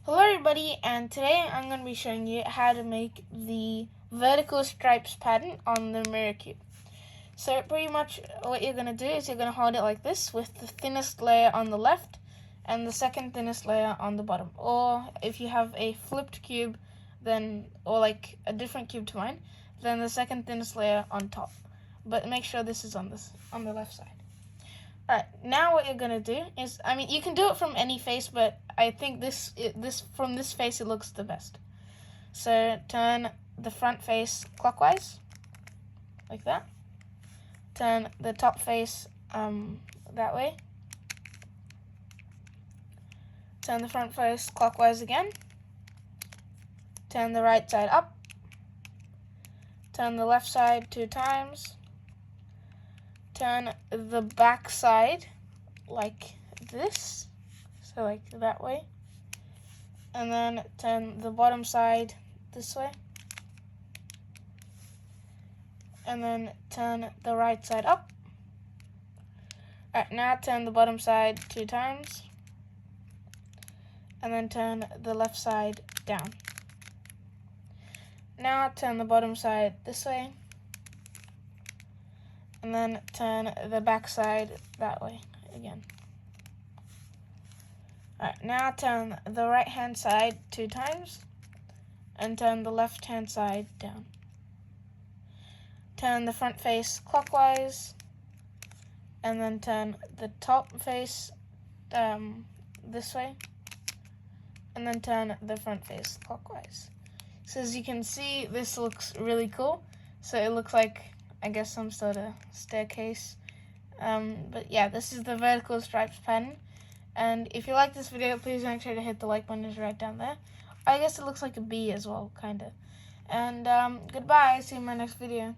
Hello everybody, and today I'm going to be showing you how to make the vertical stripes pattern on the mirror cube. So pretty much what you're going to do is you're going to hold it like this with the thinnest layer on the left and the second thinnest layer on the bottom. Or if you have a flipped cube, then or like a different cube to mine, then the second thinnest layer on top. But make sure this is on the left side. Alright, now what you're gonna do is, you can do it from any face, but I think from this face it looks the best. So turn the front face clockwise, like that. Turn the top face that way. Turn the front face clockwise again. Turn the right side up. Turn the left side 2 times. Turn the back side like this, so like that way, and then turn the bottom side this way, and then turn the right side up. Alright, now turn the bottom side 2 times, and then turn the left side down. Now turn the bottom side this way, and then turn the back side that way again. Alright, now turn the right hand side 2 times, and turn the left hand side down. Turn the front face clockwise, and then turn the top face this way, and then turn the front face clockwise. So as you can see, this looks really cool. So it looks like, I guess, some sort of staircase. But yeah, this is the vertical stripes pattern. And if you like this video, please make sure to hit the like button. It's right down there. I guess it looks like a bee as well, kind of. And goodbye. See you in my next video.